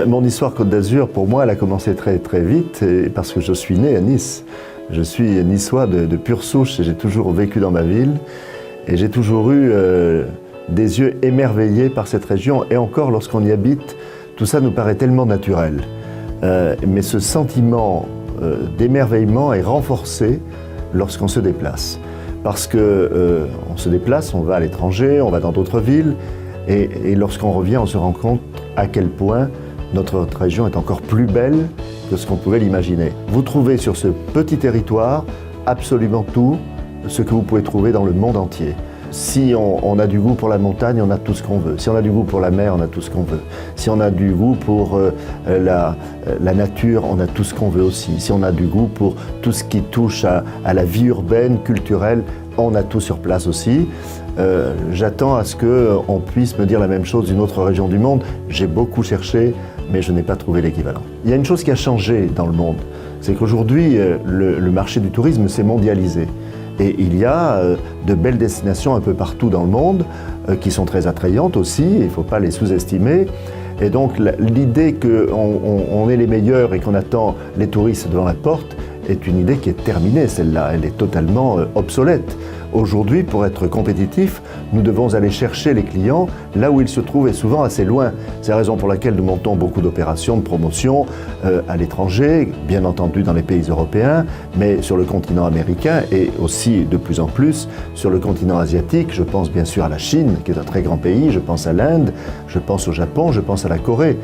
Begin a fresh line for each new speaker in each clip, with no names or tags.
Mon histoire Côte d'Azur, pour moi, elle a commencé très très vite parce que je suis né à Nice. Je suis niçois de pure souche et j'ai toujours vécu dans ma ville. Et j'ai toujours eu des yeux émerveillés par cette région. Et encore, lorsqu'on y habite, tout ça nous paraît tellement naturel. Mais ce sentiment d'émerveillement est renforcé lorsqu'on se déplace. Parce qu'on se déplace, on va à l'étranger, on va dans d'autres villes. Et lorsqu'on revient, on se rend compte à quel point notre région est encore plus belle que ce qu'on pouvait l'imaginer. Vous trouvez sur ce petit territoire absolument tout ce que vous pouvez trouver dans le monde entier. Si on a du goût pour la montagne, on a tout ce qu'on veut. Si on a du goût pour la mer, on a tout ce qu'on veut. Si on a du goût pour la nature, on a tout ce qu'on veut aussi. Si on a du goût pour tout ce qui touche à la vie urbaine, culturelle, on a tout sur place aussi. J'attends à ce qu'on puisse me dire la même chose d'une autre région du monde. J'ai beaucoup cherché, mais je n'ai pas trouvé l'équivalent. Il y a une chose qui a changé dans le monde, c'est qu'aujourd'hui, le marché du tourisme s'est mondialisé. Et il y a de belles destinations un peu partout dans le monde qui sont très attrayantes aussi, il ne faut pas les sous-estimer. Et donc l'idée qu'on est les meilleurs et qu'on attend les touristes devant la porte est une idée qui est terminée, celle-là, elle est totalement obsolète. Aujourd'hui, pour être compétitif, nous devons aller chercher les clients là où ils se trouvent et souvent assez loin. C'est la raison pour laquelle nous montons beaucoup d'opérations de promotion à l'étranger, bien entendu dans les pays européens, mais sur le continent américain et aussi de plus en plus sur le continent asiatique. Je pense bien sûr à la Chine, qui est un très grand pays, je pense à l'Inde, je pense au Japon, je pense à la Corée.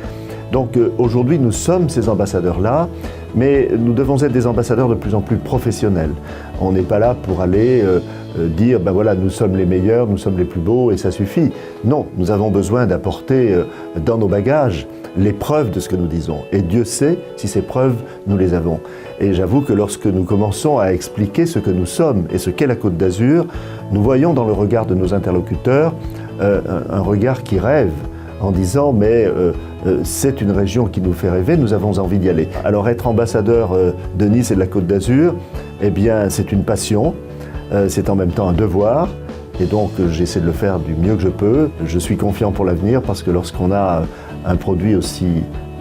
Donc aujourd'hui, nous sommes ces ambassadeurs-là, mais nous devons être des ambassadeurs de plus en plus professionnels. On n'est pas là pour aller dire, ben voilà, nous sommes les meilleurs, nous sommes les plus beaux et ça suffit. Non, nous avons besoin d'apporter dans nos bagages les preuves de ce que nous disons. Et Dieu sait si ces preuves, nous les avons. Et j'avoue que lorsque nous commençons à expliquer ce que nous sommes et ce qu'est la Côte d'Azur, nous voyons dans le regard de nos interlocuteurs un regard qui rêve en disant mais c'est une région qui nous fait rêver, nous avons envie d'y aller. Alors être ambassadeur de Nice et de la Côte d'Azur, eh bien c'est une passion, c'est en même temps un devoir et donc j'essaie de le faire du mieux que je peux. Je suis confiant pour l'avenir parce que lorsqu'on a un produit aussi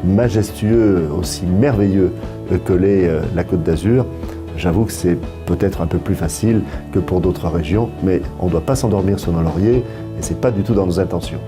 majestueux, aussi merveilleux que l'est la Côte d'Azur, j'avoue que c'est peut-être un peu plus facile que pour d'autres régions, mais on ne doit pas s'endormir sur nos lauriers et ce n'est pas du tout dans nos intentions.